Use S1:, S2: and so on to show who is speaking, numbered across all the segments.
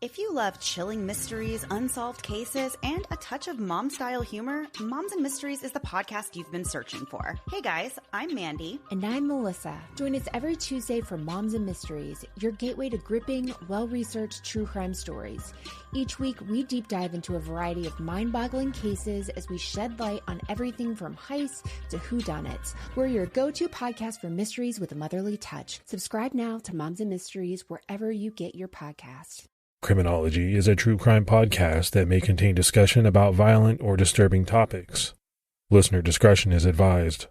S1: If you love chilling mysteries, unsolved cases, and a touch of mom-style humor, Moms and Mysteries is the podcast you've been searching for. Hey guys, I'm Mandy.
S2: And I'm Melissa. Join us every Tuesday for Moms and Mysteries, your gateway to gripping, well-researched true crime stories. Each week, we deep dive into a variety of mind-boggling cases as we shed light on everything from heists to whodunits. We're your go-to podcast for mysteries with a motherly touch. Subscribe now to Moms and Mysteries wherever you get your podcasts.
S3: Criminology is a true crime podcast that may contain discussion about violent or disturbing topics. Listener discretion is advised.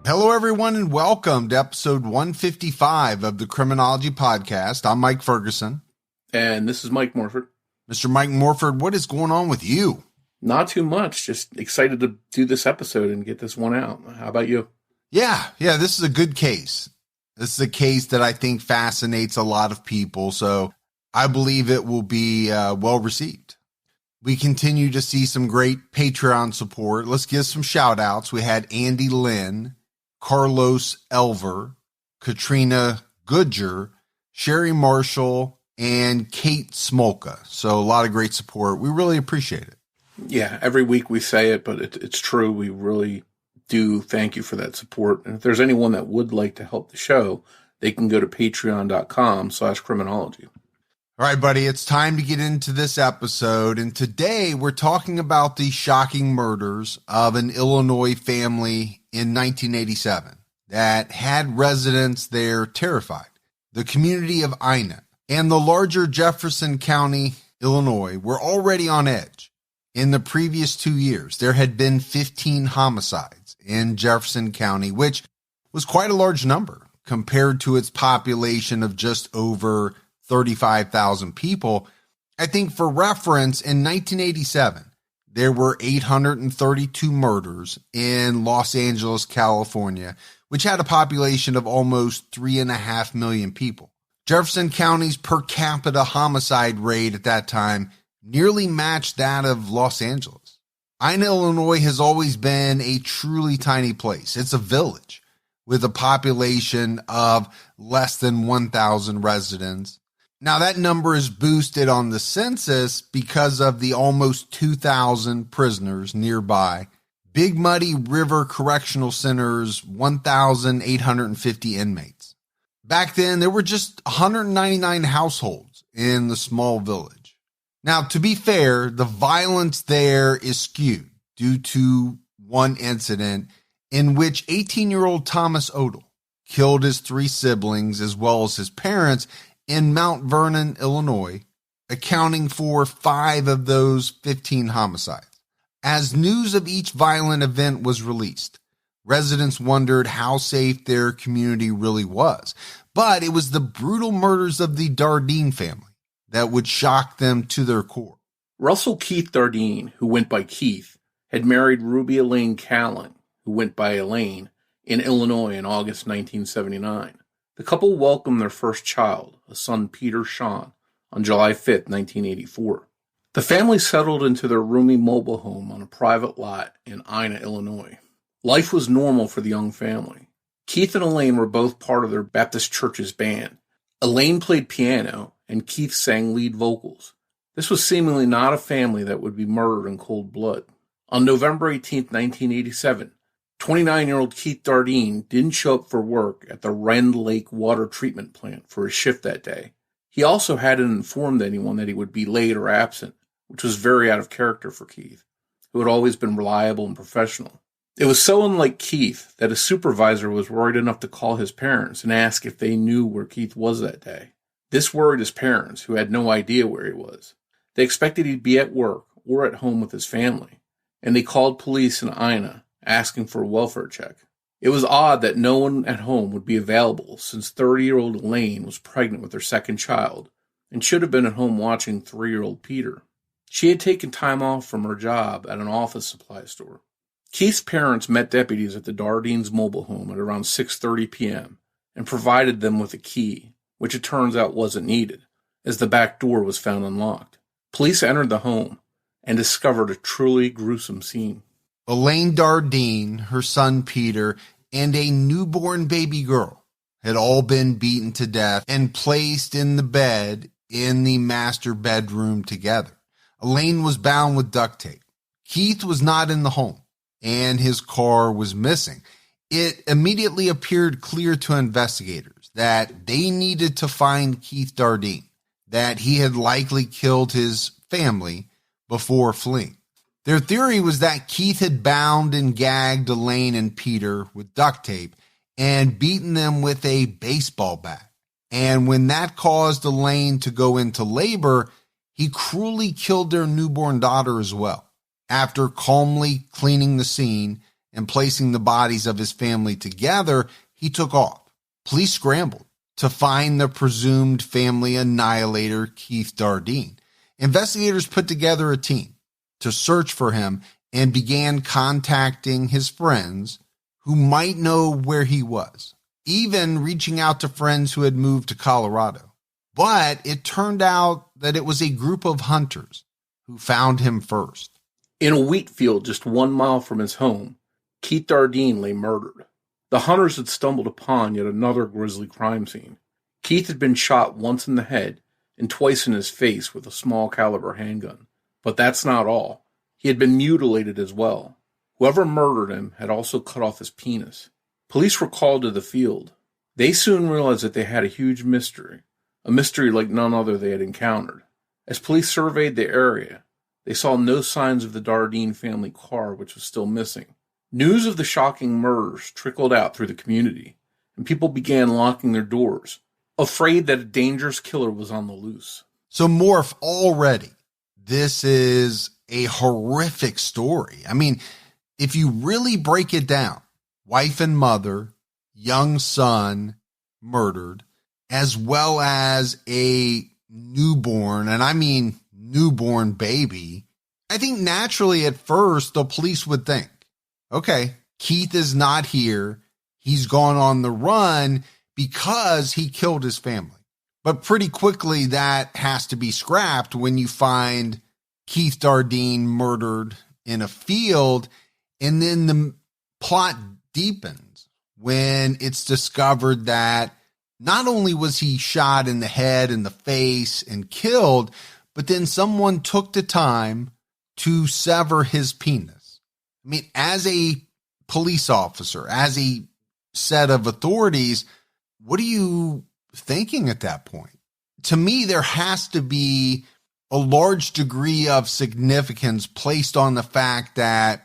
S4: Hello, everyone, and welcome to episode 155 of the Criminology podcast. I'm Mike Ferguson.
S5: And this is Mike Morford.
S4: Mr. Mike Morford, what is going on with you?
S5: Not too much. Just excited to do this episode and get this one out. How about you?
S4: Yeah, this is a good case. This is a case that I think fascinates a lot of people, so I believe it will be well received. We continue to see some great Patreon support. Let's give some shout outs. We had Andy Lynn, Carlos Elver, Katrina Goodger, Sherry Marshall, and Kate Smolka. So a lot of great support. We really appreciate it.
S5: Yeah, every week we say it, but it's true. We really do thank you for that support. And if there's anyone that would like to help the show, they can go to patreon.com/criminology.
S4: All right, buddy, it's time to get into this episode. And today we're talking about the shocking murders of an Illinois family in 1987 that had residents there terrified. The community of Ina and the larger Jefferson County, Illinois, were already on edge. In the previous 2 years, there had been 15 homicides in Jefferson County, which was quite a large number compared to its population of just over 35,000 people. I think for reference, in 1987, there were 832 murders in Los Angeles, California, which had a population of almost 3.5 million people. Jefferson County's per capita homicide rate at that time nearly matched that of Los Angeles. Ina, Illinois has always been a truly tiny place. It's a village with a population of less than 1,000 residents. Now, that number is boosted on the census because of the almost 2,000 prisoners nearby. Big Muddy River Correctional Center's 1,850 inmates. Back then, there were just 199 households in the small village. Now, to be fair, the violence there is skewed due to one incident in which 18-year-old Thomas Odell killed his 3 siblings as well as his parents in Mount Vernon, Illinois, accounting for 5 of those 15 homicides. As news of each violent event was released, residents wondered how safe their community really was. But it was the brutal murders of the Dardeen family that would shock them to their core.
S5: Russell Keith Dardeen, who went by Keith, had married Ruby Elaine Callan, who went by Elaine, in Illinois in August 1979. The couple welcomed their first child, a son Peter Sean, on July 5, 1984. The family settled into their roomy mobile home on a private lot in Ina, Illinois. Life was normal for the young family. Keith and Elaine were both part of their Baptist church's band. Elaine played piano, and Keith sang lead vocals. This was seemingly not a family that would be murdered in cold blood. On November 18, 1987, 29-year-old Keith Dardeen didn't show up for work at the Rend Lake water treatment plant for his shift that day. He also hadn't informed anyone that he would be late or absent, which was very out of character for Keith, who had always been reliable and professional. It was so unlike Keith that a supervisor was worried enough to call his parents and ask if they knew where Keith was that day. This worried his parents, who had no idea where he was. They expected he'd be at work or at home with his family, and they called police in Ina, asking for a welfare check. It was odd that no one at home would be available since 30-year-old Elaine was pregnant with her second child, and should have been at home watching 3-year-old Peter. She had taken time off from her job at an office supply store. Keith's parents met deputies at the Dardeens' mobile home at around 6:30 p.m. and provided them with a key, which it turns out wasn't needed, as the back door was found unlocked. Police entered the home and discovered a truly gruesome scene.
S4: Elaine Dardeen, her son Peter, and a newborn baby girl had all been beaten to death and placed in the bed in the master bedroom together. Elaine was bound with duct tape. Keith was not in the home, and his car was missing. It immediately appeared clear to investigators that they needed to find Keith Dardeen, that he had likely killed his family before fleeing. Their theory was that Keith had bound and gagged Elaine and Peter with duct tape and beaten them with a baseball bat. And when that caused Elaine to go into labor, he cruelly killed their newborn daughter as well. After calmly cleaning the scene and placing the bodies of his family together, he took off. Police scrambled to find the presumed family annihilator, Keith Dardeen. Investigators put together a team to search for him and began contacting his friends who might know where he was, even reaching out to friends who had moved to Colorado. But it turned out that it was a group of hunters who found him first.
S5: In a wheat field just 1 mile from his home, Keith Dardeen lay murdered. The hunters had stumbled upon yet another grisly crime scene. Keith had been shot once in the head and twice in his face with a small caliber handgun. But that's not all. He had been mutilated as well. Whoever murdered him had also cut off his penis. Police were called to the field. They soon realized that they had a huge mystery, a mystery like none other they had encountered. As police surveyed the area, they saw no signs of the Dardeen family car, which was still missing. News of the shocking murders trickled out through the community, and people began locking their doors, afraid that a dangerous killer was on the loose.
S4: So, Morf, already, this is a horrific story. I mean, if you really break it down, wife and mother, young son murdered, as well as a newborn, and I mean newborn baby, I think naturally at first the police would think, okay, Keith is not here. He's gone on the run because he killed his family. But pretty quickly that has to be scrapped when you find Keith Dardeen murdered in a field, and then the plot deepens when it's discovered that not only was he shot in the head and the face and killed, but then someone took the time to sever his penis. I mean, as a police officer, as a set of authorities, what are you thinking at that point? To me, there has to be a large degree of significance placed on the fact that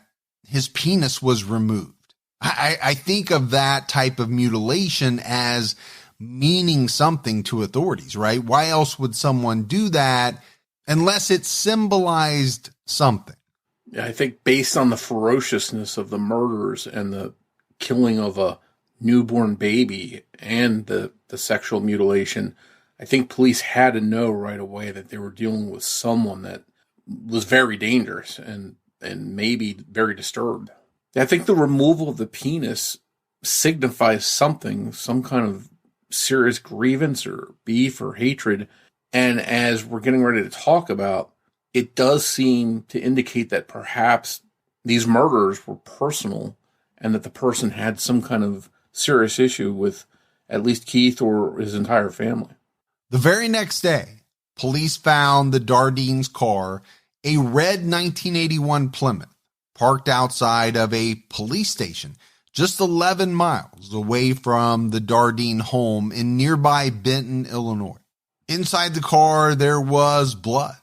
S4: his penis was removed. I think of that type of mutilation as meaning something to authorities, right? Why else would someone do that unless it symbolized something?
S5: I think based on the ferociousness of the murders and the killing of a newborn baby and the sexual mutilation, I think police had to know right away that they were dealing with someone that was very dangerous and maybe very disturbed. I think the removal of the penis signifies something, some kind of serious grievance or beef or hatred. And as we're getting ready to talk about, it does seem to indicate that perhaps these murders were personal and that the person had some kind of serious issue with at least Keith or his entire family.
S4: The very next day, police found the Dardeens' car, a red 1981 Plymouth, parked outside of a police station just 11 miles away from the Dardeen home in nearby Benton, Illinois. Inside the car, there was blood,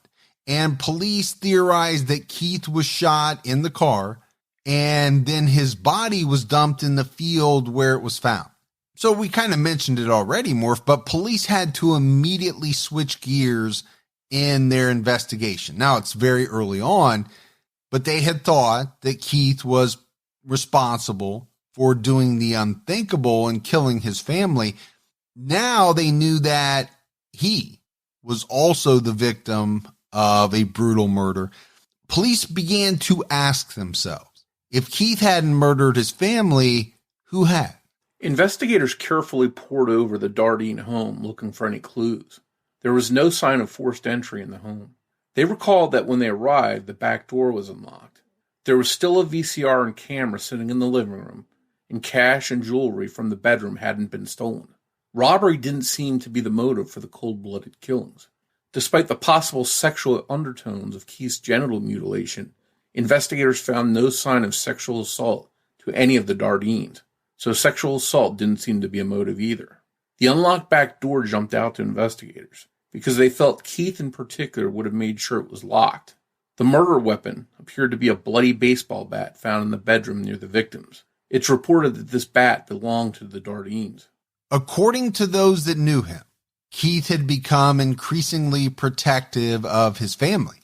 S4: and police theorized that Keith was shot in the car, and then his body was dumped in the field where it was found. So we kind of mentioned it already, Morph, but police had to immediately switch gears in their investigation. Now, it's very early on, but they had thought that Keith was responsible for doing the unthinkable and killing his family. Now they knew that he was also the victim of a brutal murder, police began to ask themselves, if Keith hadn't murdered his family, who had?
S5: Investigators carefully pored over the Dardeen home looking for any clues. There was no sign of forced entry in the home. They recalled that when they arrived, the back door was unlocked. There was still a VCR and camera sitting in the living room, and cash and jewelry from the bedroom hadn't been stolen. Robbery didn't seem to be the motive for the cold-blooded killings. Despite the possible sexual undertones of Keith's genital mutilation, investigators found no sign of sexual assault to any of the Dardeens, so sexual assault didn't seem to be a motive either. The unlocked back door jumped out to investigators, because they felt Keith in particular would have made sure it was locked. The murder weapon appeared to be a bloody baseball bat found in the bedroom near the victims. It's reported that this bat belonged to the Dardeens.
S4: According to those that knew him, Keith had become increasingly protective of his family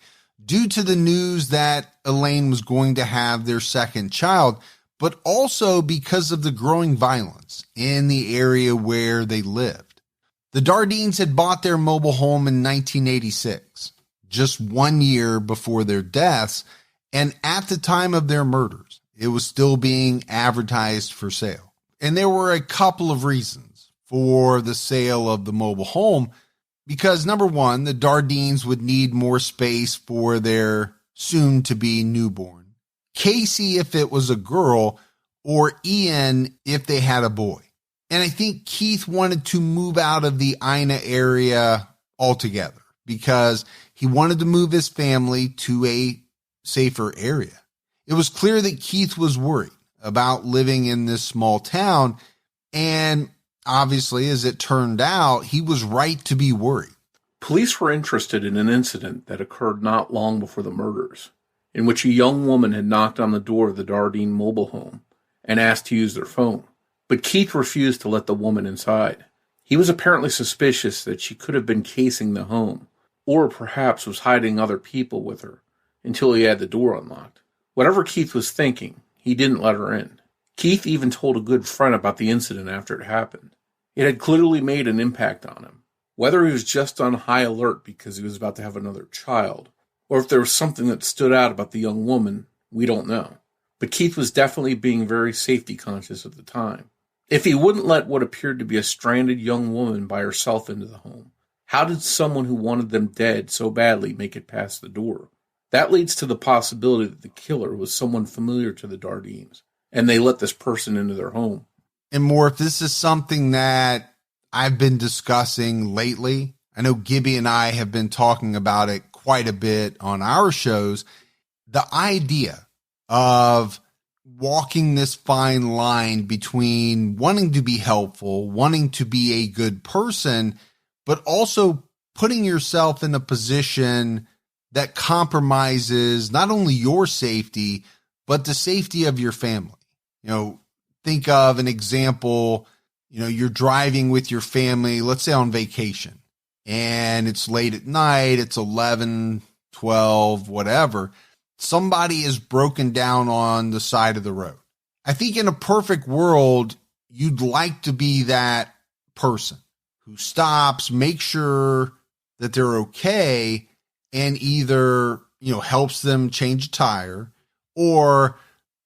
S4: due to the news that Elaine was going to have their second child, but also because of the growing violence in the area where they lived. The Dardeens had bought their mobile home in 1986, just 1 year before their deaths, and at the time of their murders, it was still being advertised for sale. And there were a couple of reasons for the sale of the mobile home, because number one, the Dardeens would need more space for their soon-to-be newborn. Casey if it was a girl, or Ian if they had a boy. And I think Keith wanted to move out of the Ina area altogether because he wanted to move his family to a safer area. It was clear that Keith was worried about living in this small town, and obviously, as it turned out, he was right to be worried.
S5: Police were interested in an incident that occurred not long before the murders, in which a young woman had knocked on the door of the Dardeen mobile home and asked to use their phone. But Keith refused to let the woman inside. He was apparently suspicious that she could have been casing the home, or perhaps was hiding other people with her until he had the door unlocked. Whatever Keith was thinking, he didn't let her in. Keith even told a good friend about the incident after it happened. It had clearly made an impact on him. Whether he was just on high alert because he was about to have another child, or if there was something that stood out about the young woman, we don't know. But Keith was definitely being very safety conscious at the time. If he wouldn't let what appeared to be a stranded young woman by herself into the home, how did someone who wanted them dead so badly make it past the door? That leads to the possibility that the killer was someone familiar to the Dardeens, and they let this person into their home.
S4: And Morf, this is something that I've been discussing lately. I know Gibby and I have been talking about it quite a bit on our shows. The idea of walking this fine line between wanting to be helpful, wanting to be a good person, but also putting yourself in a position that compromises not only your safety, but the safety of your family. You know, think of an example, you're driving with your family, let's say on vacation, and it's late at night, it's 11, 12, whatever. Somebody is broken down on the side of the road. I think in a perfect world, you'd like to be that person who stops, makes sure that they're okay, and either, helps them change a tire or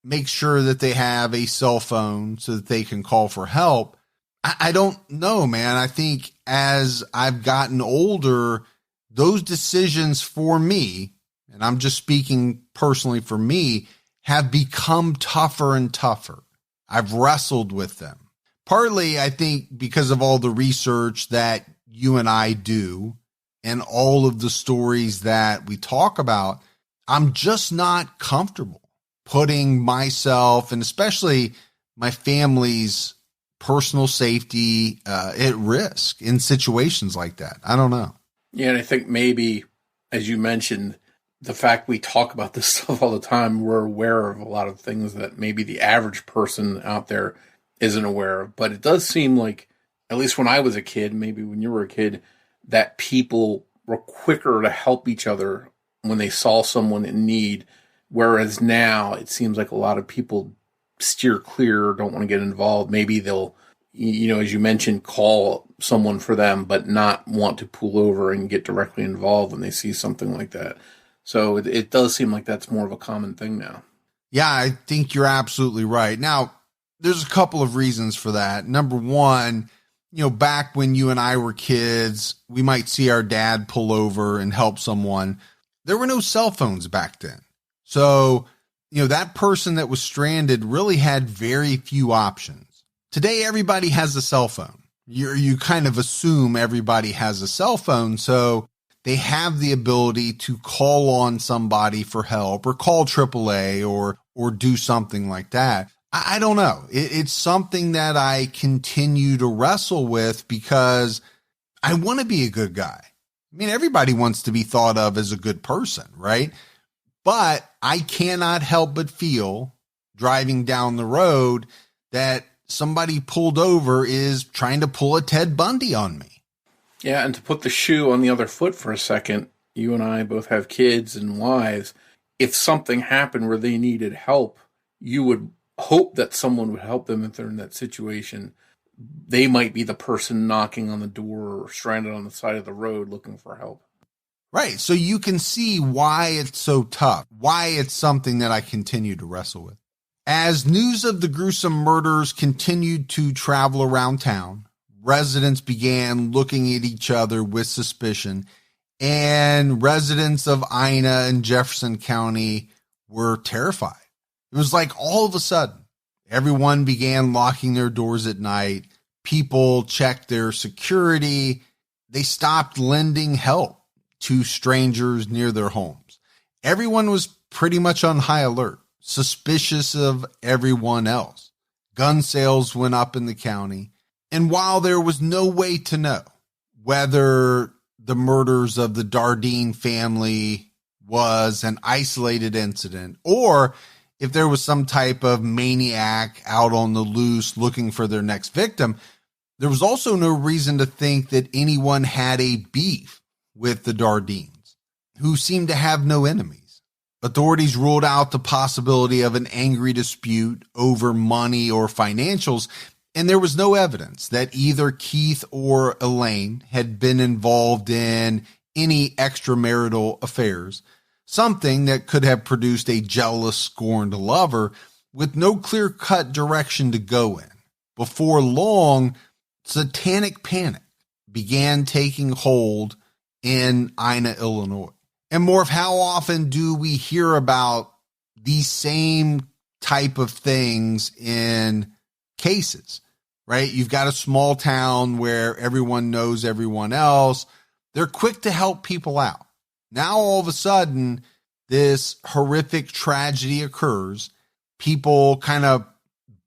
S4: make sure that they have a cell phone so that they can call for help. I don't know, man. I think as I've gotten older, those decisions for me, and I'm just speaking personally for me, have become tougher and tougher. I've wrestled with them. Partly, I think, because of all the research that you and I do and all of the stories that we talk about, I'm just not comfortable putting myself and especially my family's personal safety at risk in situations like that. I don't know.
S5: Yeah, and I think maybe, as you mentioned, the fact we talk about this stuff all the time, we're aware of a lot of things that maybe the average person out there isn't aware of. But it does seem like, at least when I was a kid, maybe when you were a kid, that people were quicker to help each other when they saw someone in need. Whereas now it seems like a lot of people steer clear, don't want to get involved. Maybe they'll, as you mentioned, call someone for them, but not want to pull over and get directly involved when they see something like that. So it does seem like that's more of a common thing now.
S4: Yeah, I think you're absolutely right. Now, there's a couple of reasons for that. Number one, back when you and I were kids, we might see our dad pull over and help someone. There were no cell phones back then. So, that person that was stranded really had very few options. Today, everybody has a cell phone. You kind of assume everybody has a cell phone. So they have the ability to call on somebody for help or call AAA or do something like that. I don't know. It's something that I continue to wrestle with because I want to be a good guy. I mean, everybody wants to be thought of as a good person, right? But I cannot help but feel driving down the road that somebody pulled over is trying to pull a Ted Bundy on me.
S5: Yeah, and to put the shoe on the other foot for a second, you and I both have kids and wives. If something happened where they needed help, you would hope that someone would help them if they're in that situation. They might be the person knocking on the door or stranded on the side of the road looking for help.
S4: Right. So you can see why it's so tough, why it's something that I continue to wrestle with. As news of the gruesome murders continued to travel around town, residents began looking at each other with suspicion, and residents of Ina and Jefferson County were terrified. It was like all of a sudden, everyone began locking their doors at night. People checked their security. They stopped lending help to strangers near their homes. Everyone was pretty much on high alert, suspicious of everyone else. Gun sales went up in the county. And while there was no way to know whether the murders of the Dardeen family was an isolated incident or if there was some type of maniac out on the loose looking for their next victim, there was also no reason to think that anyone had a beef with the Dardeens, who seemed to have no enemies. Authorities ruled out the possibility of an angry dispute over money or financials, and there was no evidence that either Keith or Elaine had been involved in any extramarital affairs, something that could have produced a jealous, scorned lover with no clear-cut direction to go in. Before long, satanic panic began taking hold in Ina, Illinois. And Morf, how often do we hear about these same type of things in cases, right? You've got a small town where everyone knows everyone else. They're quick to help people out. Now, all of a sudden, this horrific tragedy occurs. People kind of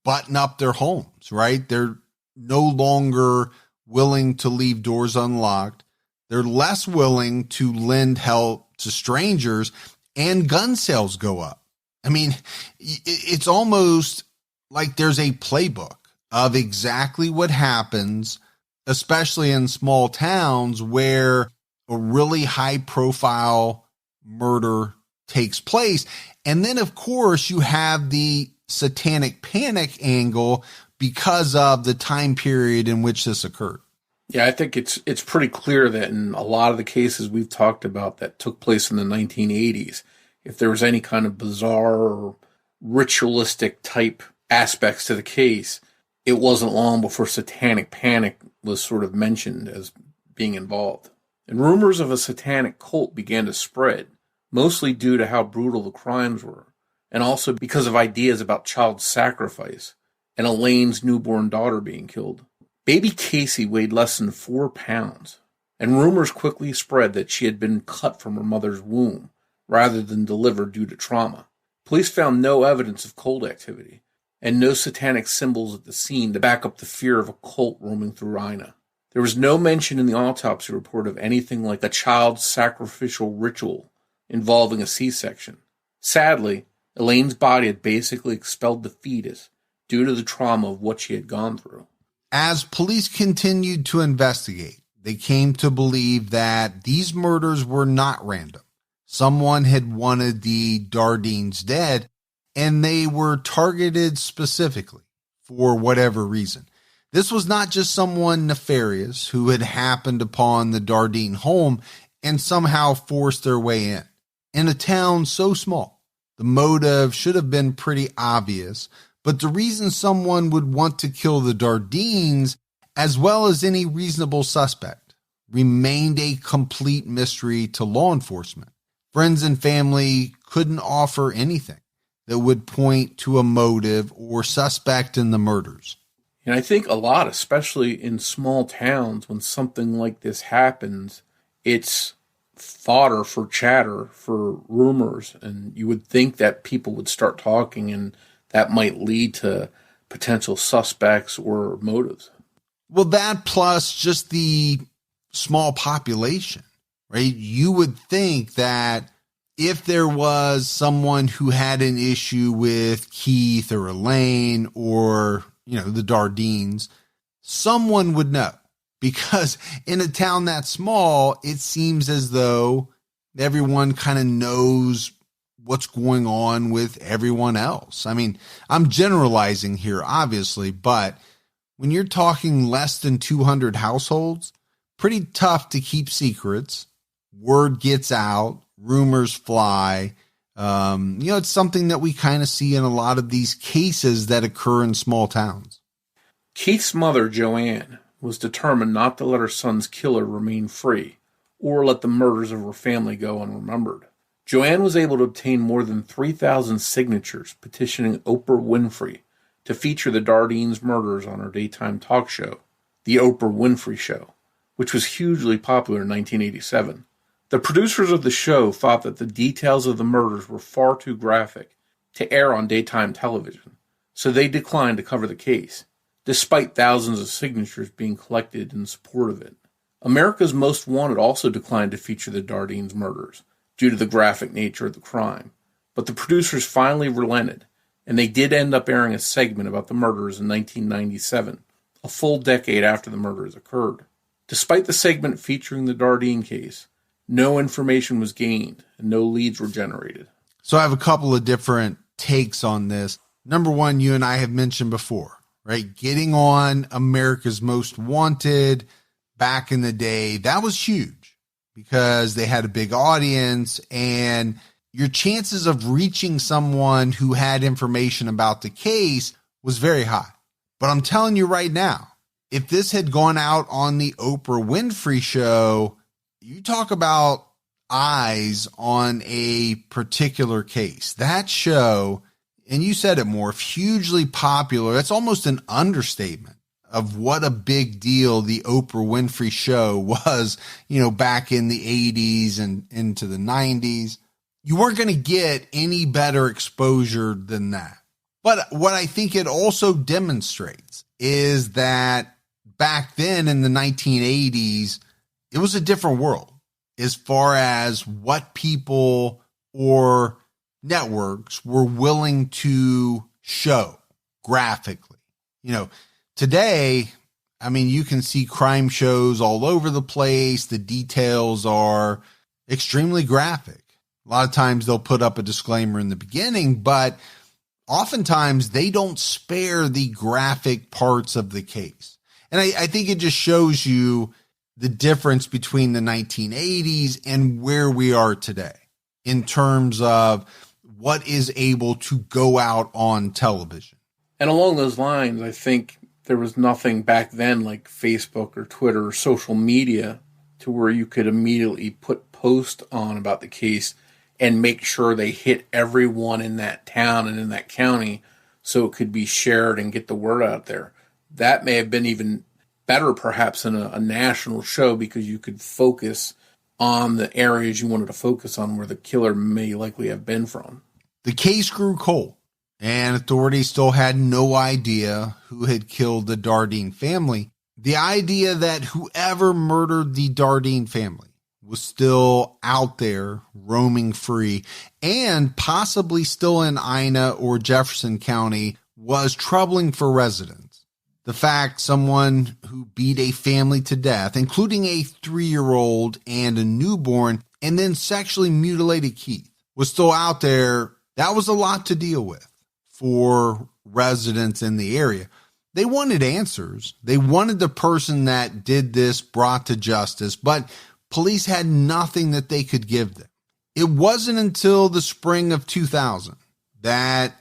S4: button up their homes, right? They're no longer willing to leave doors unlocked. They're less willing to lend help to strangers, and gun sales go up. I mean, it's almost like there's a playbook of exactly what happens, especially in small towns where a really high profile murder takes place. And then, of course, you have the satanic panic angle because of the time period in which this occurred.
S5: Yeah, I think it's pretty clear that in a lot of the cases we've talked about that took place in the 1980s, if there was any kind of bizarre or ritualistic type aspects to the case, it wasn't long before satanic panic was sort of mentioned as being involved. And rumors of a satanic cult began to spread, mostly due to how brutal the crimes were, and also because of ideas about child sacrifice and Elaine's newborn daughter being killed. Baby Casey weighed less than 4 pounds, and rumors quickly spread that she had been cut from her mother's womb rather than delivered due to trauma. Police found no evidence of cult activity, and no satanic symbols at the scene to back up the fear of a cult roaming through Ina. There was no mention in the autopsy report of anything like a child sacrificial ritual involving a C-section. Sadly, Elaine's body had basically expelled the fetus due to the trauma of what she had gone through.
S4: As police continued to investigate, they came to believe that these murders were not random. Someone had wanted the Dardeens dead, and they were targeted specifically for whatever reason. This was not just someone nefarious who had happened upon the Dardeen home and somehow forced their way in. In a town so small, the motive should have been pretty obvious, but the reason someone would want to kill the Dardeens, as well as any reasonable suspect, remained a complete mystery to law enforcement. Friends and family couldn't offer anything that would point to a motive or suspect in the murders.
S5: And I think a lot, especially in small towns, when something like this happens, it's fodder for chatter, for rumors, and you would think that people would start talking and that might lead to potential suspects or motives.
S4: Well, that plus just the small population, right? You would think that if there was someone who had an issue with Keith or Elaine or, the Dardeens, someone would know. Because in a town that small, it seems as though everyone kind of knows what's going on with everyone else. I mean, I'm generalizing here, obviously, but when you're talking less than 200 households, pretty tough to keep secrets. Word gets out, rumors fly. It's something that we kind of see in a lot of these cases that occur in small towns.
S5: Keith's mother, Joanne, was determined not to let her son's killer remain free or let the murders of her family go unremembered. Joanne was able to obtain more than 3,000 signatures petitioning Oprah Winfrey to feature the Dardeens' murders on her daytime talk show, The Oprah Winfrey Show, which was hugely popular in 1987. The producers of the show thought that the details of the murders were far too graphic to air on daytime television, so they declined to cover the case, despite thousands of signatures being collected in support of it. America's Most Wanted also declined to feature the Dardeens' murders due to the graphic nature of the crime, but the producers finally relented, and they did end up airing a segment about the murders in 1997, a full decade after the murders occurred. Despite the segment featuring the Dardeen case, no information was gained and no leads were generated.
S4: So I have a couple of different takes on this. Number one, you and I have mentioned before, right? Getting on America's Most Wanted back in the day, that was huge because they had a big audience and your chances of reaching someone who had information about the case was very high. But I'm telling you right now, if this had gone out on the Oprah Winfrey Show, you talk about eyes on a particular case. That show, and you said it, Morf, hugely popular. That's almost an understatement of what a big deal the Oprah Winfrey Show was, back in the 80s and into the 90s. You weren't going to get any better exposure than that. But what I think it also demonstrates is that back then in the 1980s, it was a different world as far as what people or networks were willing to show graphically. Today, you can see crime shows all over the place. The details are extremely graphic. A lot of times they'll put up a disclaimer in the beginning, but oftentimes they don't spare the graphic parts of the case. And I think it just shows you the difference between the 1980s and where we are today in terms of what is able to go out on television.
S5: And along those lines, I think there was nothing back then like Facebook or Twitter or social media to where you could immediately put posts on about the case and make sure they hit everyone in that town and in that county so it could be shared and get the word out there. That may have been even better perhaps in a national show because you could focus on the areas you wanted to focus on where the killer may likely have been from.
S4: The case grew cold, and authorities still had no idea who had killed the Dardeen family. The idea that whoever murdered the Dardeen family was still out there roaming free and possibly still in Ina or Jefferson County was troubling for residents. The fact someone who beat a family to death, including a 3-year-old and a newborn, and then sexually mutilated Keith, was still out there, that was a lot to deal with for residents in the area. They wanted answers. They wanted the person that did this brought to justice, but police had nothing that they could give them. It wasn't until the spring of 2000 that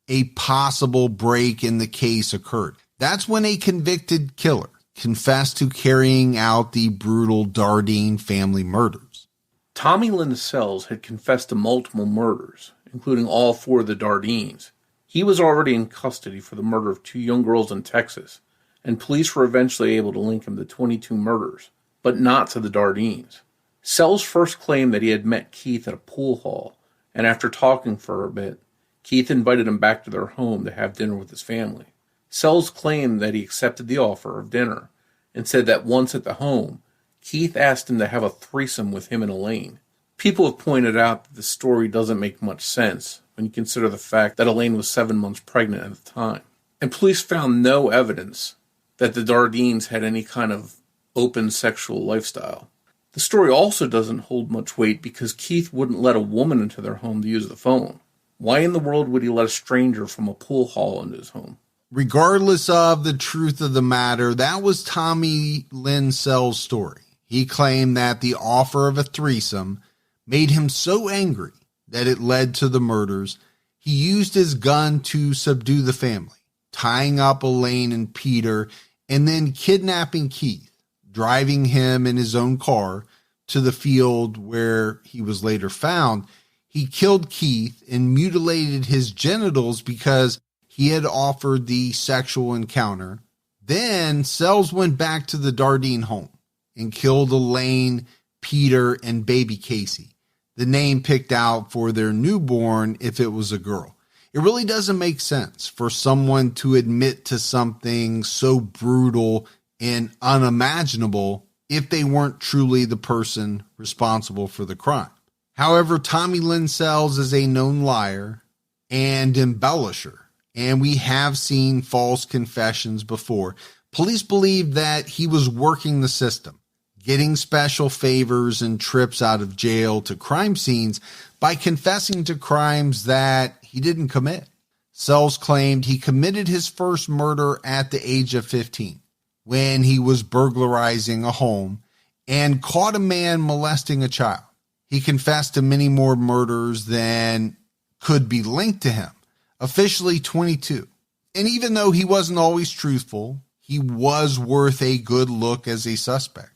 S4: a possible break in the case occurred. That's when a convicted killer confessed to carrying out the brutal Dardeen family murders.
S5: Tommy Lynn Sells had confessed to multiple murders, including all 4 of the Dardeens. He was already in custody for the murder of 2 young girls in Texas, and police were eventually able to link him to 22 murders, but not to the Dardeens. Sells first claimed that he had met Keith at a pool hall, and after talking for a bit, Keith invited him back to their home to have dinner with his family. Sells claimed that he accepted the offer of dinner and said that once at the home, Keith asked him to have a threesome with him and Elaine. People have pointed out that the story doesn't make much sense when you consider the fact that Elaine was 7 months pregnant at the time. And police found no evidence that the Dardeens had any kind of open sexual lifestyle. The story also doesn't hold much weight because Keith wouldn't let a woman into their home to use the phone. Why in the world would he let a stranger from a pool hall into his home?
S4: Regardless of the truth of the matter, that was Tommy Lynn Sells' story. He claimed that the offer of a threesome made him so angry that it led to the murders. He used his gun to subdue the family, tying up Elaine and Peter, and then kidnapping Keith, driving him in his own car to the field where he was later found. He killed Keith and mutilated his genitals because he had offered the sexual encounter. Then Sells went back to the Dardeen home and killed Elaine, Peter, and baby Casey, the name picked out for their newborn if it was a girl. It really doesn't make sense for someone to admit to something so brutal and unimaginable if they weren't truly the person responsible for the crime. However, Tommy Lynn Sells is a known liar and embellisher, and we have seen false confessions before. Police believe that he was working the system, getting special favors and trips out of jail to crime scenes by confessing to crimes that he didn't commit. Sells claimed he committed his first murder at the age of 15 when he was burglarizing a home and caught a man molesting a child. He confessed to many more murders than could be linked to him, officially 22. And even though he wasn't always truthful, he was worth a good look as a suspect.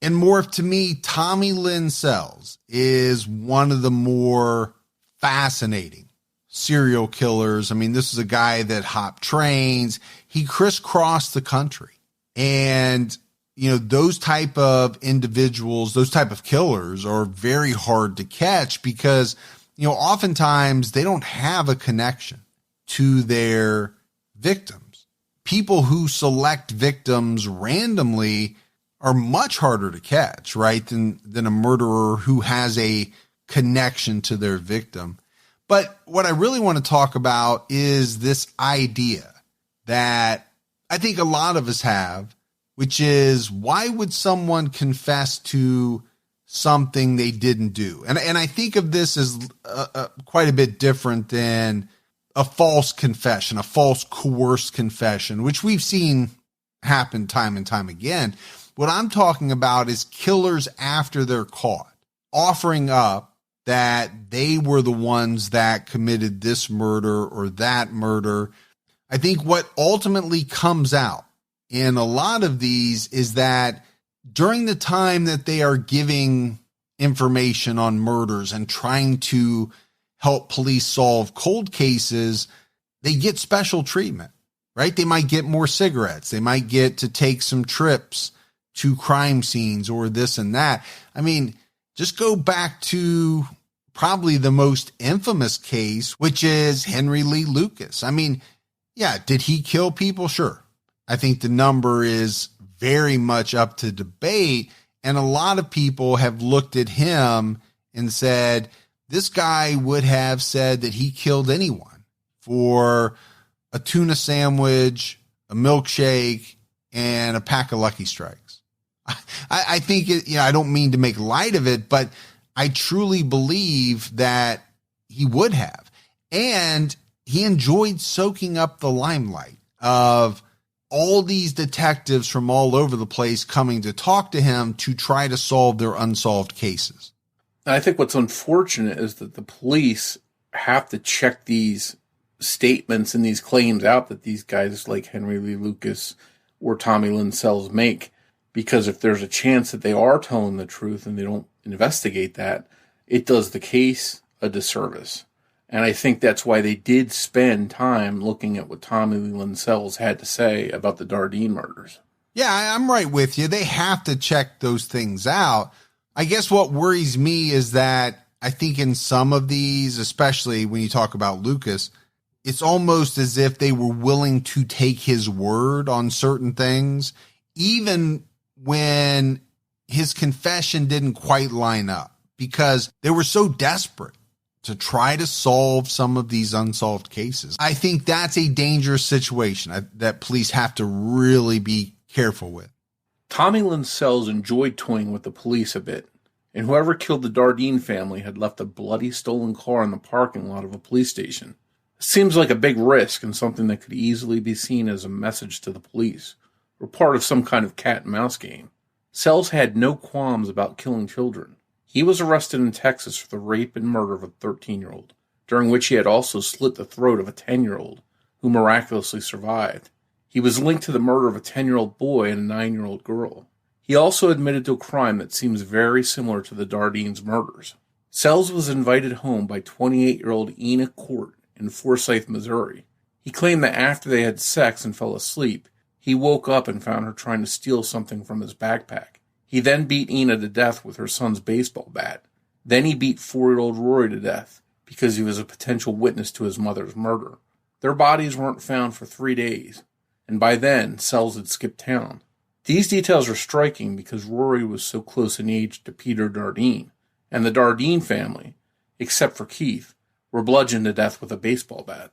S4: And Morf, to me, Tommy Lynn Sells is one of the more fascinating serial killers. I mean, this is a guy that hopped trains. He crisscrossed the country. And, you know, those type of individuals, those type of killers are very hard to catch because, you know, oftentimes they don't have a connection to their victims. People who select victims randomly are much harder to catch, right, than a murderer who has a connection to their victim. But what I really want to talk about is this idea that I think a lot of us have, which is, why would someone confess to something they didn't do? And I think of this as quite a bit different than a false confession, a false coerced confession, which we've seen happen time and time again. What I'm talking about is killers after they're caught, offering up that they were the ones that committed this murder or that murder. I think what ultimately comes out in a lot of these is that during the time that they are giving information on murders and trying to help police solve cold cases, they get special treatment, right? They might get more cigarettes. They might get to take some trips to crime scenes or this and that. I mean, just go back to probably the most infamous case, which is Henry Lee Lucas. I mean, yeah, did he kill people? Sure. I think the number is very much up to debate. And a lot of people have looked at him and said, this guy would have said that he killed anyone for a tuna sandwich, a milkshake, and a pack of Lucky Strikes. I think, I don't mean to make light of it, but I truly believe that he would have. And he enjoyed soaking up the limelight of all these detectives from all over the place coming to talk to him to try to solve their unsolved cases.
S5: I think what's unfortunate is that the police have to check these statements and these claims out that these guys like Henry Lee Lucas or Tommy Lynn Sells make, because if there's a chance that they are telling the truth and they don't investigate that, it does the case a disservice. And I think that's why they did spend time looking at what Tommy Lee Lynn Sells had to say about the Dardeen murders.
S4: Yeah, I'm right with you. They have to check those things out. I guess what worries me is that I think in some of these, especially when you talk about Lucas, it's almost as if they were willing to take his word on certain things, even when his confession didn't quite line up, because they were so desperate to try to solve some of these unsolved cases. I think that's a dangerous situation that police have to really be careful with.
S5: Tommy Lynn Sells enjoyed toying with the police a bit, and whoever killed the Dardeen family had left a bloody stolen car in the parking lot of a police station. It seems like a big risk and something that could easily be seen as a message to the police, or part of some kind of cat and mouse game. Sells had no qualms about killing children. He was arrested in Texas for the rape and murder of a 13-year-old, during which he had also slit the throat of a 10-year-old, who miraculously survived. He was linked to the murder of a 10-year-old boy and a 9-year-old girl. He also admitted to a crime that seems very similar to the Dardeen's murders. Sells was invited home by 28-year-old Ina Court in Forsyth, Missouri. He claimed that after they had sex and fell asleep, he woke up and found her trying to steal something from his backpack. He then beat Ina to death with her son's baseball bat. Then he beat 4-year-old Rory to death because he was a potential witness to his mother's murder. Their bodies weren't found for 3 days, and by then, Sells had skipped town. These details are striking because Rory was so close in age to Peter Dardeen, and the Dardeen family, except for Keith, were bludgeoned to death with a baseball bat.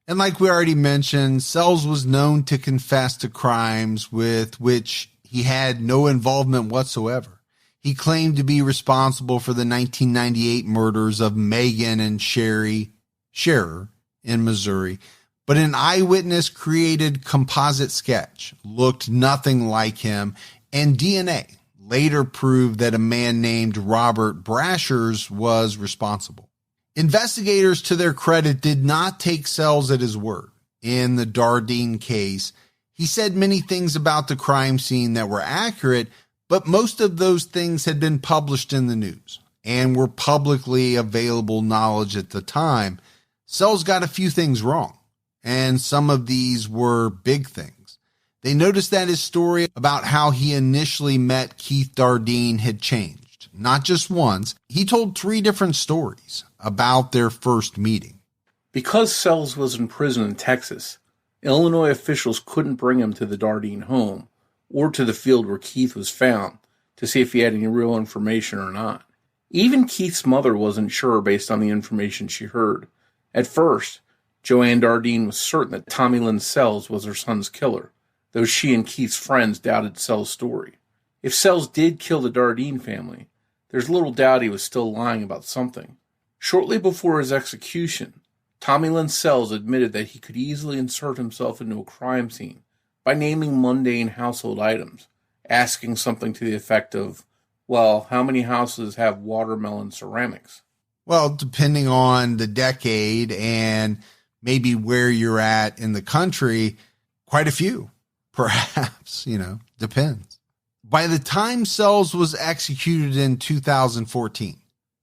S4: And like we already mentioned, Sells was known to confess to crimes with which he had no involvement whatsoever. He claimed to be responsible for the 1998 murders of Megan and Sherry Scherer in Missouri, but an eyewitness created composite sketch looked nothing like him, and DNA later proved that a man named Robert Brashers was responsible. Investigators, to their credit, did not take Sells at his word. In the Dardeen case, he said many things about the crime scene that were accurate, but most of those things had been published in the news and were publicly available knowledge at the time. Sells got a few things wrong, and some of these were big things. They noticed that his story about how he initially met Keith Dardeen had changed. Not just once. He told 3 different stories about their first meeting.
S5: Because Sells was in prison in Texas, Illinois officials couldn't bring him to the Dardeen home or to the field where Keith was found to see if he had any real information or not. Even Keith's mother wasn't sure based on the information she heard. At first, Joanne Dardeen was certain that Tommy Lynn Sells was her son's killer, though she and Keith's friends doubted Sells' story. If Sells did kill the Dardeen family, there's little doubt he was still lying about something. Shortly before his execution, Tommy Lynn Sells admitted that he could easily insert himself into a crime scene by naming mundane household items, asking something to the effect of, well, how many houses have watermelon ceramics?
S4: Well, depending on the decade and maybe where you're at in the country, quite a few, perhaps, depends. By the time Sells was executed in 2014,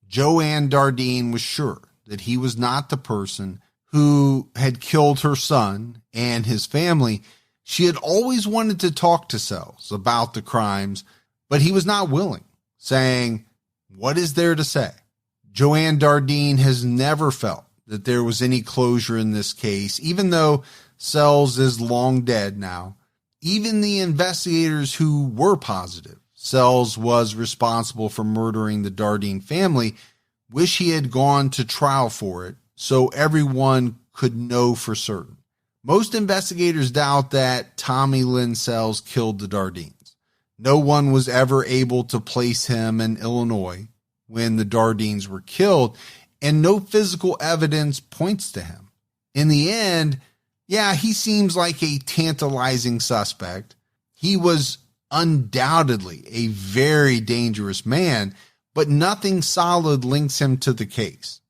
S4: Joanne Dardeen was sure that he was not the person who had killed her son and his family. She had always wanted to talk to Sells about the crimes, but he was not willing, saying, "What is there to say?" Joanne Dardeen has never felt that there was any closure in this case, even though Sells is long dead now. Even the investigators who were positive Sells was responsible for murdering the Dardeen family wish he had gone to trial for it so everyone could know for certain. Most investigators doubt that Tommy Lynn Sells killed the Dardeens. No one was ever able to place him in Illinois when the Dardeens were killed, and no physical evidence points to him. In the end, Yeah, he seems like a tantalizing suspect. He was undoubtedly a very dangerous man, but nothing solid links him to the case.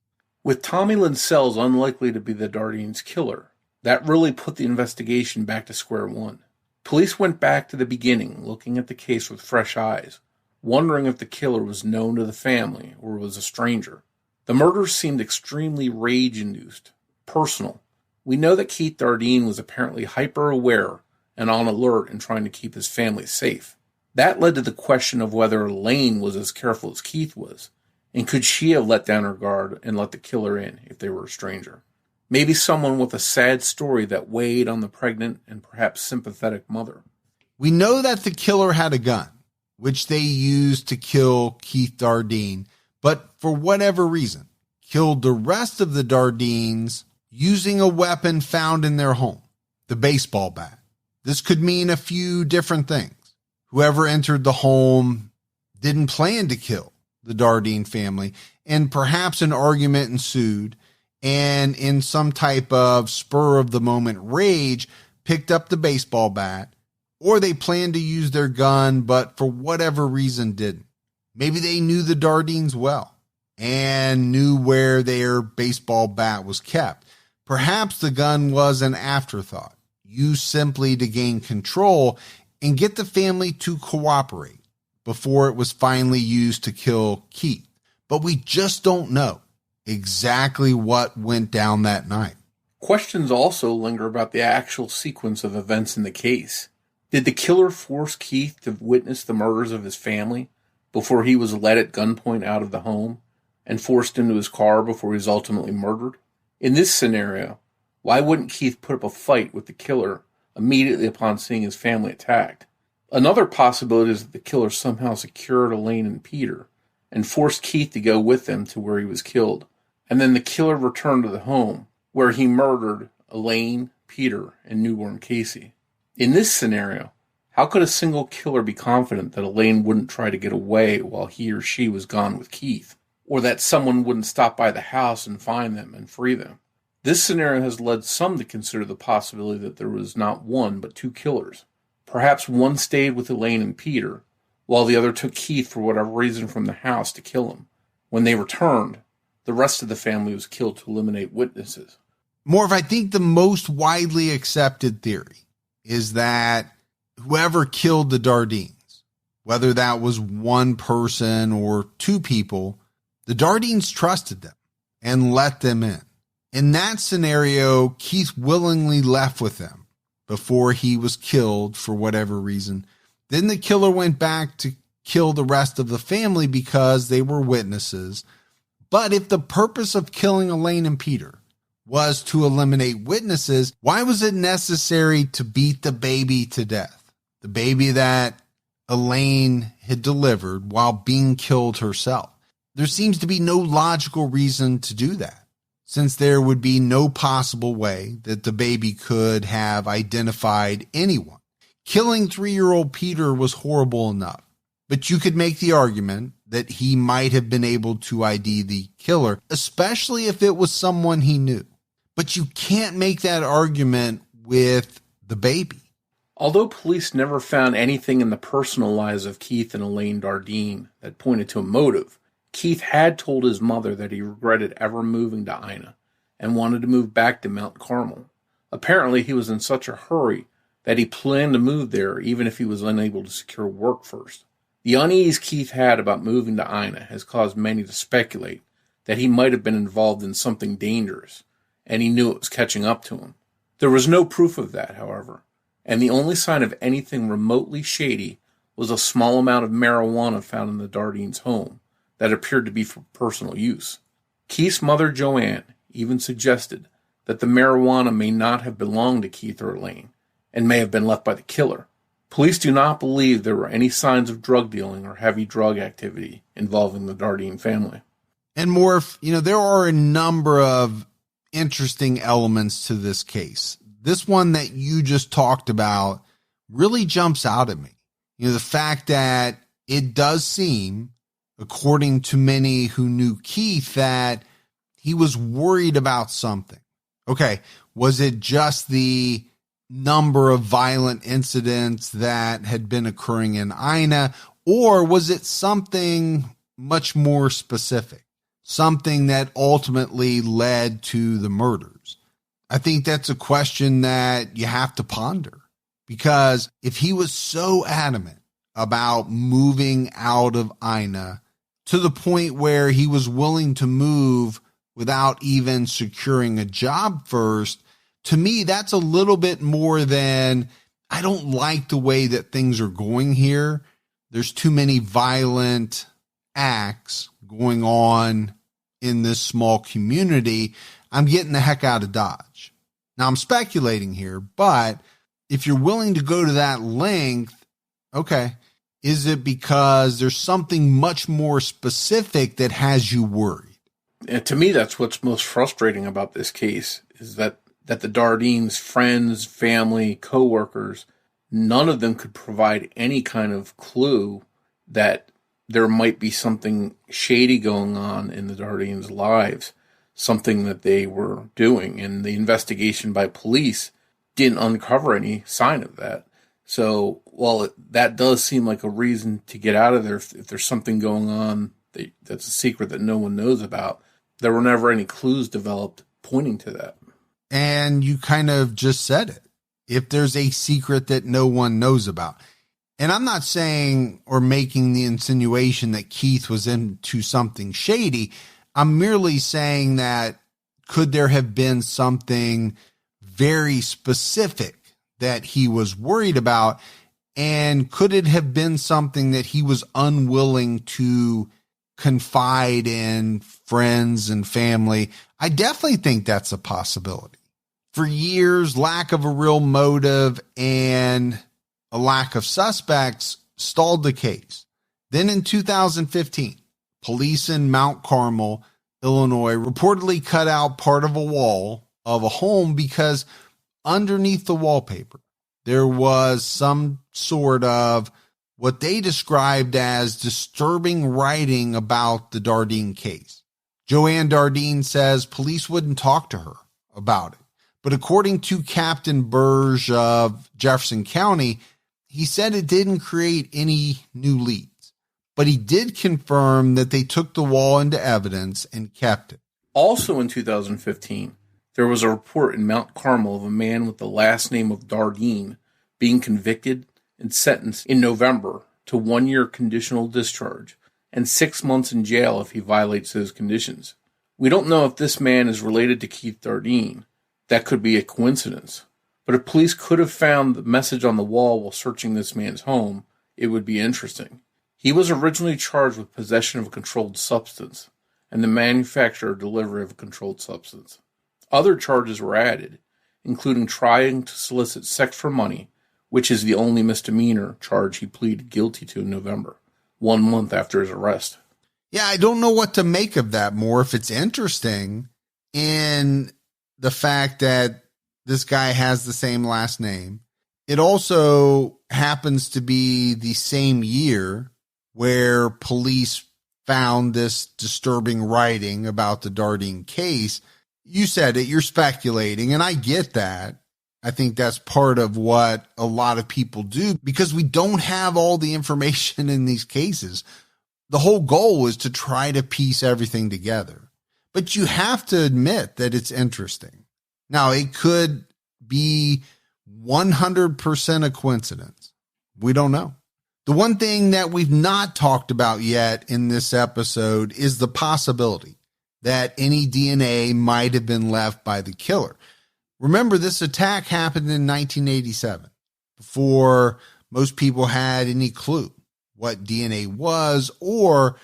S5: With Tommy Linsells unlikely to be the Dardeens' killer, that really put the investigation back to square one. Police went back to the beginning, looking at the case with fresh eyes, wondering if the killer was known to the family or was a stranger. The murders seemed extremely rage-induced, personal. We know that Keith Dardeen was apparently hyper-aware and on alert in trying to keep his family safe. That led to the question of whether Elaine was as careful as Keith was, and could she have let down her guard and let the killer in if they were a stranger? Maybe someone with a sad story that weighed on the pregnant and perhaps sympathetic mother.
S4: We know that the killer had a gun, which they used to kill Keith Dardeen, but for whatever reason, killed the rest of the Dardeens using a weapon found in their home, the baseball bat. This could mean a few different things. Whoever entered the home didn't plan to kill the Dardeen family, and perhaps an argument ensued, and in some type of spur-of-the-moment rage, picked up the baseball bat, or they planned to use their gun, but for whatever reason didn't. Maybe they knew the Dardeens well, and knew where their baseball bat was kept. Perhaps the gun was an afterthought, used simply to gain control and get the family to cooperate before it was finally used to kill Keith. But we just don't know exactly what went down that night.
S5: Questions also linger about the actual sequence of events in the case. Did the killer force Keith to witness the murders of his family before he was led at gunpoint out of the home and forced into his car before he was ultimately murdered? In this scenario, why wouldn't Keith put up a fight with the killer immediately upon seeing his family attacked? Another possibility is that the killer somehow secured Elaine and Peter and forced Keith to go with them to where he was killed. And then the killer returned to the home where he murdered Elaine, Peter, and newborn Casey. In this scenario, how could a single killer be confident that Elaine wouldn't try to get away while he or she was gone with Keith? Or that someone wouldn't stop by the house and find them and free them? This scenario has led some to consider the possibility that there was not one but two killers. Perhaps one stayed with Elaine and Peter, while the other took Keith for whatever reason from the house to kill him. When they returned, the rest of the family was killed to eliminate witnesses.
S4: Morf, I think the most widely accepted theory is that whoever killed the Dardeens, whether that was one person or two people, the Dardeens trusted them and let them in. In that scenario, Keith willingly left with them before he was killed for whatever reason. Then the killer went back to kill the rest of the family because they were witnesses. But if the purpose of killing Elaine and Peter was to eliminate witnesses, why was it necessary to beat the baby to death? The baby that Elaine had delivered while being killed herself. There seems to be no logical reason to do that, since there would be no possible way that the baby could have identified anyone. Killing 3-year-old Peter was horrible enough, but you could make the argument that he might have been able to ID the killer, especially if it was someone he knew. But you can't make that argument with the baby.
S5: Although police never found anything in the personal lives of Keith and Elaine Dardeen that pointed to a motive, Keith had told his mother that he regretted ever moving to Ina and wanted to move back to Mount Carmel. Apparently, he was in such a hurry that he planned to move there even if he was unable to secure work first. The unease Keith had about moving to Ina has caused many to speculate that he might have been involved in something dangerous, and he knew it was catching up to him. There was no proof of that, however, and the only sign of anything remotely shady was a small amount of marijuana found in the Dardeens' home that appeared to be for personal use. Keith's mother, Joanne, even suggested that the marijuana may not have belonged to Keith or Elaine, and may have been left by the killer. Police do not believe there were any signs of drug dealing or heavy drug activity involving the Dardeen family.
S4: And Morf, there are a number of interesting elements to this case. This one that you just talked about really jumps out at me. The fact that it does seem, according to many who knew Keith, that he was worried about something. Okay, Was it just the number of violent incidents that had been occurring in Ina, or was it something much more specific, something that ultimately led to the murders? I think that's a question that you have to ponder, because if he was so adamant about moving out of Ina to the point where he was willing to move without even securing a job first, to me, that's a little bit more than, I don't like the way that things are going here. There's too many violent acts going on in this small community. I'm getting the heck out of Dodge. Now, I'm speculating here, but if you're willing to go to that length, okay, is it because there's something much more specific that has you worried?
S5: And to me, that's what's most frustrating about this case, is that the Dardeens' friends, family, co-workers, none of them could provide any kind of clue that there might be something shady going on in the Dardeens' lives, something that they were doing. And the investigation by police didn't uncover any sign of that. So while that does seem like a reason to get out of there, if there's something going on that's a secret that no one knows about, there were never any clues developed pointing to that.
S4: And you kind of just said it. If there's a secret that no one knows about. And I'm not saying or making the insinuation that Keith was into something shady. I'm merely saying that could there have been something very specific that he was worried about? And could it have been something that he was unwilling to confide in friends and family? I definitely think that's a possibility. For years, lack of a real motive and a lack of suspects stalled the case. Then in 2015, police in Mount Carmel, Illinois, reportedly cut out part of a wall of a home because underneath the wallpaper, there was some sort of what they described as disturbing writing about the Dardeen case. Joanne Dardeen says police wouldn't talk to her about it. But according to Captain Burge of Jefferson County, he said it didn't create any new leads. But he did confirm that they took the wall into evidence and kept it.
S5: Also in 2015, there was a report in Mount Carmel of a man with the last name of Dardeen being convicted and sentenced in November to 1 year conditional discharge and 6 months in jail if he violates those conditions. We don't know if this man is related to Keith Dardeen. That could be a coincidence. But if police could have found the message on the wall while searching this man's home, it would be interesting. He was originally charged with possession of a controlled substance and the manufacture or delivery of a controlled substance. Other charges were added, including trying to solicit sex for money, which is the only misdemeanor charge he pleaded guilty to in November, 1 month after his arrest.
S4: Yeah, I don't know what to make of that more. If it's interesting in the fact that this guy has the same last name. It also happens to be the same year where police found this disturbing writing about the Dardeen case. You said it, you're speculating, and I get that. I think that's part of what a lot of people do because we don't have all the information in these cases. The whole goal is to try to piece everything together. But you have to admit that it's interesting. Now, it could be 100% a coincidence. We don't know. The one thing that we've not talked about yet in this episode is the possibility that any DNA might have been left by the killer. Remember, this attack happened in 1987, before most people had any clue what DNA was or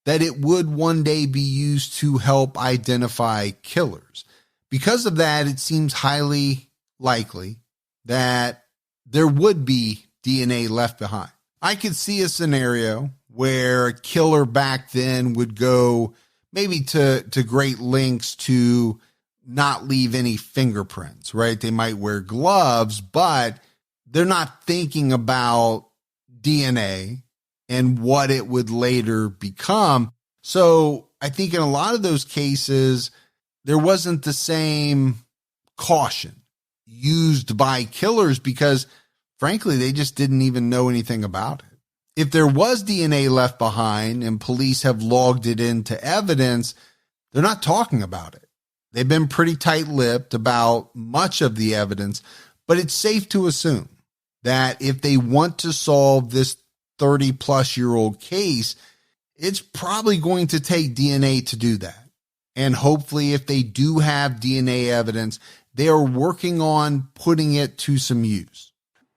S4: that it would one day be used to help identify killers. Because of that, it seems highly likely that there would be DNA left behind. I could see a scenario where a killer back then would go maybe to great lengths to not leave any fingerprints, right? They might wear gloves, but they're not thinking about DNA and what it would later become. So I think in a lot of those cases, there wasn't the same caution used by killers because, frankly, they just didn't even know anything about it. If there was DNA left behind and police have logged it into evidence, they're not talking about it. They've been pretty tight-lipped about much of the evidence, but it's safe to assume that if they want to solve this 30-plus-year-old case, it's probably going to take DNA to do that. And hopefully, if they do have DNA evidence, they are working on putting it to some use.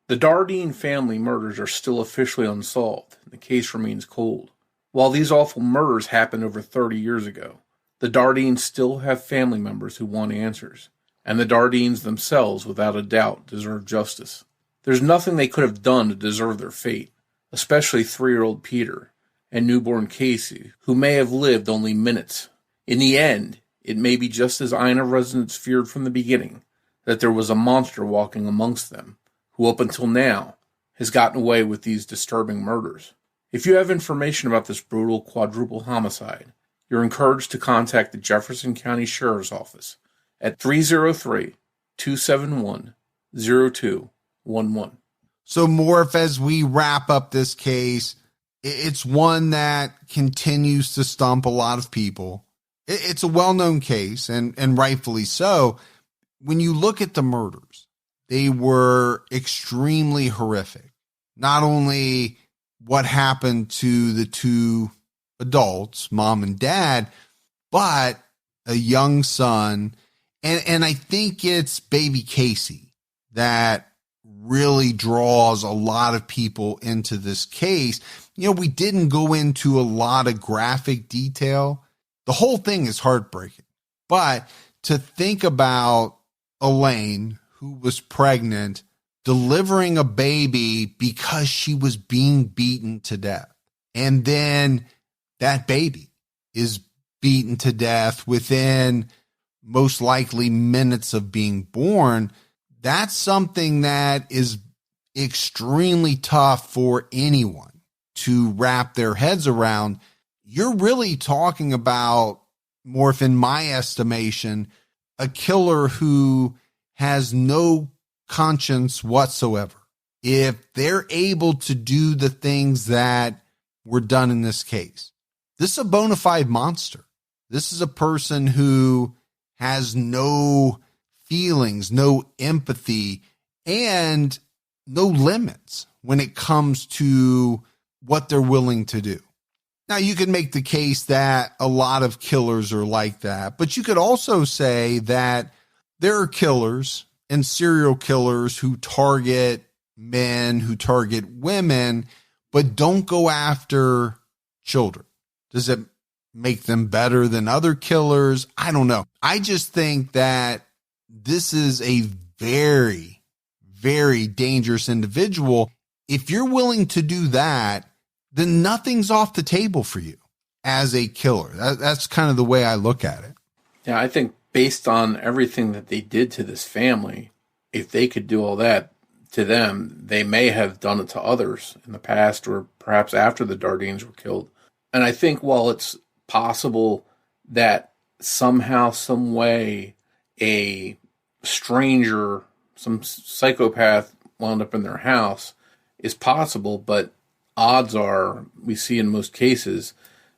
S5: The Dardeen family murders are still officially unsolved. The case remains cold. While these awful murders happened over 30 years ago, the Dardeens still have family members who want answers, and the Dardeens themselves, without a doubt, deserve justice. There's nothing they could have done to deserve their fate, especially 3-year-old Peter and newborn Casey, who may have lived only minutes. In the end, it may be just as Ina residents feared from the beginning, that there was a monster walking amongst them, who up until now has gotten away with these disturbing murders. If you have information about this brutal quadruple homicide, you're encouraged to contact the Jefferson County Sheriff's Office at 303-271-0211.
S4: So, Morf, as we wrap up this case, it's one that continues to stump a lot of people. It's a well-known case, and rightfully so. When you look at the murders, they were extremely horrific. Not only what happened to the two adults, mom and dad, but a young son. And I think it's baby Casey that really draws a lot of people into this case. You know, we didn't go into a lot of graphic detail. The whole thing is heartbreaking. But to think about Elaine, who was pregnant, delivering a baby because she was being beaten to death. And then that baby is beaten to death within most likely minutes of being born. That's something that is extremely tough for anyone to wrap their heads around. You're really talking about, Morf, in my estimation, a killer who has no conscience whatsoever. If they're able to do the things that were done in this case, this is a bona fide monster. This is a person who has no feelings, no empathy, and no limits when it comes to what they're willing to do. Now, you could make the case that a lot of killers are like that, but you could also say that there are killers and serial killers who target men, who target women, but don't go after children. Does it make them better than other killers? I don't know. I just think that this is a very, very dangerous individual. If you're willing to do that, then nothing's off the table for you as a killer. That's kind of the way I look at it.
S5: Yeah, I think based on everything that they did to this family, if they could do all that to them, they may have done it to others in the past or perhaps after the Dardeens were killed. And I think while it's possible that somehow, some way, a stranger, some psychopath wound up in their house is possible, but odds are, we see in most cases,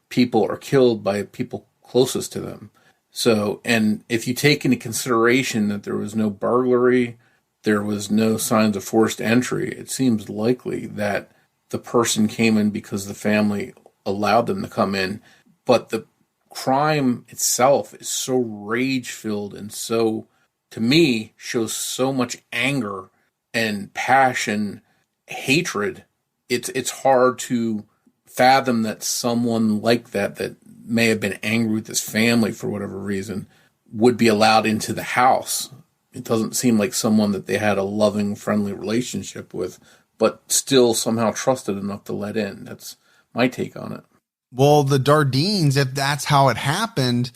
S5: people are killed by people closest to them. So, and if you take into consideration that there was no burglary, there was no signs of forced entry, it seems likely that the person came in because the family allowed them to come in. But the crime itself is so rage-filled and so, to me, shows so much anger and passion, hatred. It's hard to fathom that someone like that may have been angry with his family for whatever reason would be allowed into the house. It doesn't seem like someone that they had a loving, friendly relationship with, but still somehow trusted enough to let in. That's my take on it.
S4: Well, the Dardeens, if that's how it happened,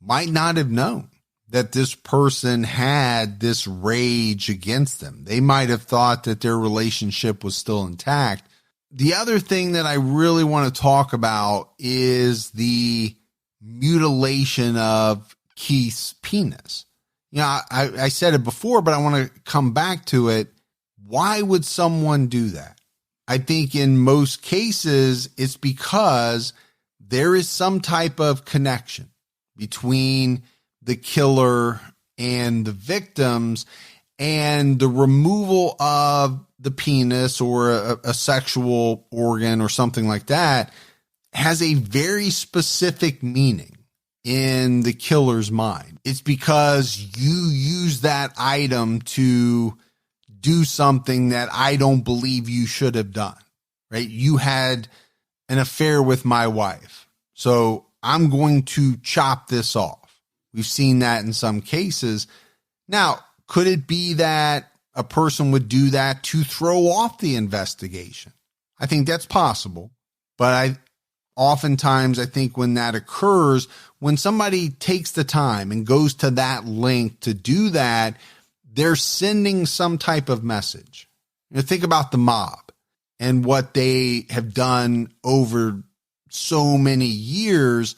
S4: might not have known that this person had this rage against them. They might have thought that their relationship was still intact. The other thing that I really want to talk about is the mutilation of Keith's penis. I said it before, but I want to come back to it. Why would someone do that? I think in most cases, it's because there is some type of connection between the killer and the victims, and the removal of the penis or a sexual organ or something like that has a very specific meaning in the killer's mind. It's because you use that item to do something that I don't believe you should have done, right? You had an affair with my wife, so I'm going to chop this off. We've seen that in some cases. Now, could it be that a person would do that to throw off the investigation? I think that's possible, but oftentimes I think when that occurs, when somebody takes the time and goes to that length to do that, they're sending some type of message. Think about the mob and what they have done over so many years.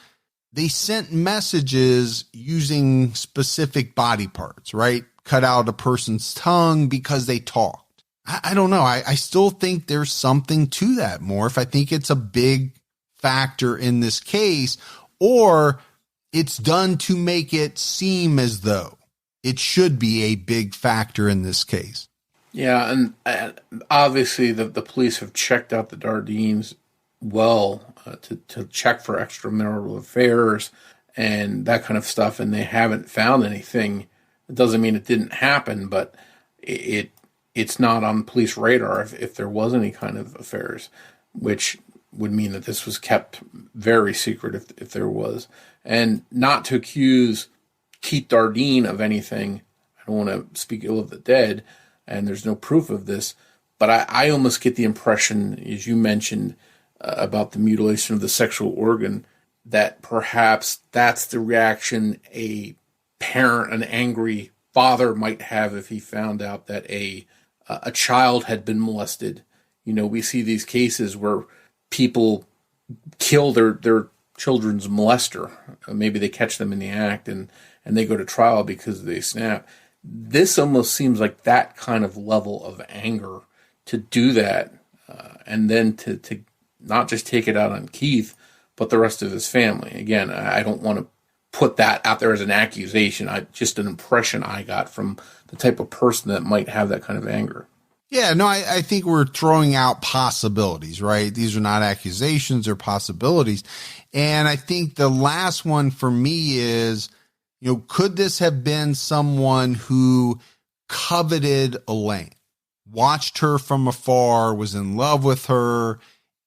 S4: They sent messages using specific body parts, right? Cut out a person's tongue because they talked. I don't know. I still think there's something to that, Morf. I think it's a big factor in this case, or it's done to make it seem as though it should be a big factor in this case.
S5: Yeah, and obviously the police have checked out the Dardeens well to check for extramarital affairs and that kind of stuff, and they haven't found anything. It doesn't mean it didn't happen, but it's not on police radar if there was any kind of affairs, which would mean that this was kept very secret if there was. And not to accuse Keith Dardeen of anything, I don't want to speak ill of the dead, and there's no proof of this, but I almost get the impression, as you mentioned, about the mutilation of the sexual organ, that perhaps that's the reaction a parent, an angry father might have if he found out that a child had been molested. We see these cases where people kill their children's molester. Maybe they catch them in the act and they go to trial because they snap. This almost seems like that kind of level of anger to do that, and then to not just take it out on Keith, but the rest of his family. Again, I don't want to put that out there as an accusation. Just an impression I got from the type of person that might have that kind of anger.
S4: Yeah, no, I think we're throwing out possibilities, right? These are not accusations, they're possibilities. And I think the last one for me is, could this have been someone who coveted Elaine, watched her from afar, was in love with her,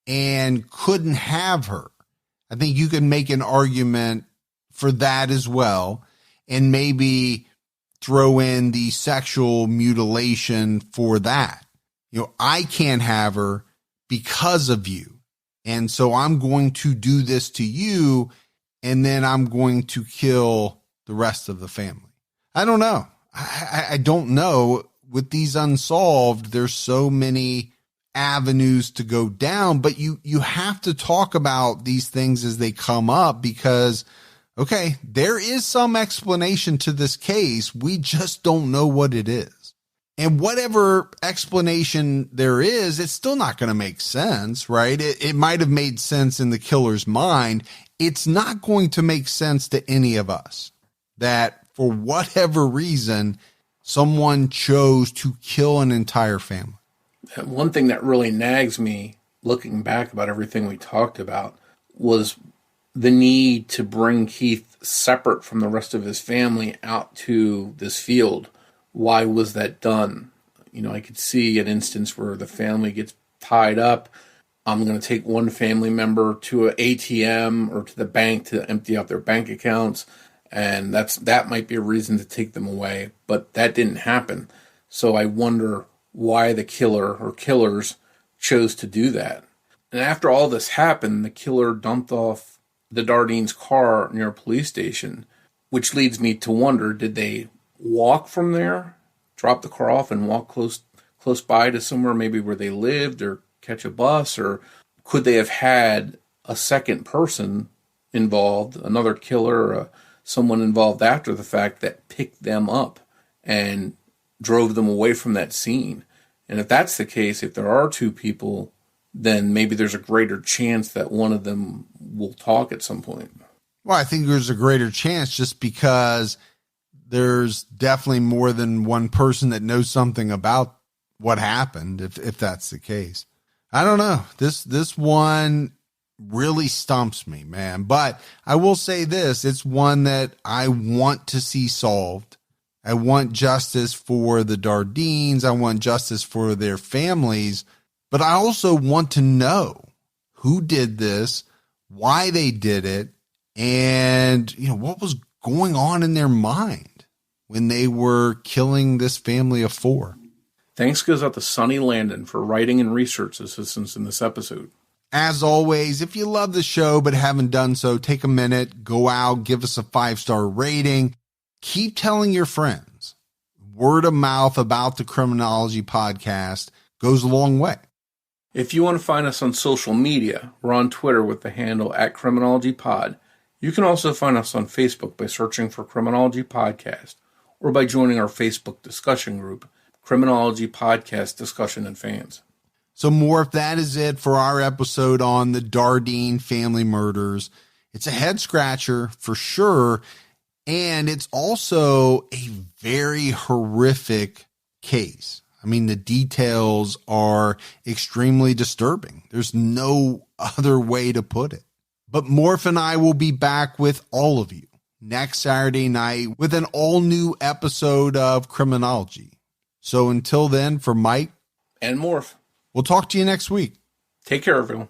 S4: and couldn't have her? I think you can make an argument for that as well, and maybe throw in the sexual mutilation for that. I can't have her because of you, and so I'm going to do this to you, and then I'm going to kill the rest of the family. I don't know. I don't know. With these unsolved, there's so many avenues to go down, but you have to talk about these things as they come up because, okay, there is some explanation to this case. We just don't know what it is. And whatever explanation there is, it's still not going to make sense, right? It might have made sense in the killer's mind. It's not going to make sense to any of us that for whatever reason, someone chose to kill an entire family.
S5: One thing that really nags me, looking back about everything we talked about, was the need to bring Keith separate from the rest of his family out to this field. Why was that done? I could see an instance where the family gets tied up. I'm going to take one family member to an ATM or to the bank to empty out their bank accounts, and that might be a reason to take them away. But that didn't happen. So I wonder why the killer or killers chose to do that. And after all this happened, the killer dumped off the Dardeen's car near a police station, which leads me to wonder, did they walk from there, drop the car off and walk close by to somewhere maybe where they lived, or catch a bus? Or could they have had a second person involved, another killer, a someone involved after the fact that picked them up and drove them away from that scene. And if that's the case, if there are two people, then maybe there's a greater chance that one of them will talk at some point.
S4: Well, I think there's a greater chance just because there's definitely more than one person that knows something about what happened, if that's the case. I don't know. This one really stumps me, man. But I will say this, it's one that I want to see solved. I want justice for the Dardeens. I want justice for their families. But I also want to know who did this, why they did it, and what was going on in their mind when they were killing this family of four.
S5: Thanks goes out to Sonny Landon for writing and research assistance in this episode.
S4: As always, if you love the show but haven't done so, take a minute, go out, give us a 5-star rating. Keep telling your friends. Word of mouth about the Criminology podcast goes a long way.
S5: If you want to find us on social media, we're on Twitter with the handle @CriminologyPod. You can also find us on Facebook by searching for Criminology Podcast or by joining our Facebook discussion group, Criminology Podcast Discussion and Fans.
S4: So Morf, that is it for our episode on the Dardeen family murders. It's a head scratcher for sure. And it's also a very horrific case. I mean, the details are extremely disturbing. There's no other way to put it. But Morf and I will be back with all of you next Saturday night with an all-new episode of Criminology. So until then, for Mike
S5: and Morf,
S4: we'll talk to you next week.
S5: Take care, everyone.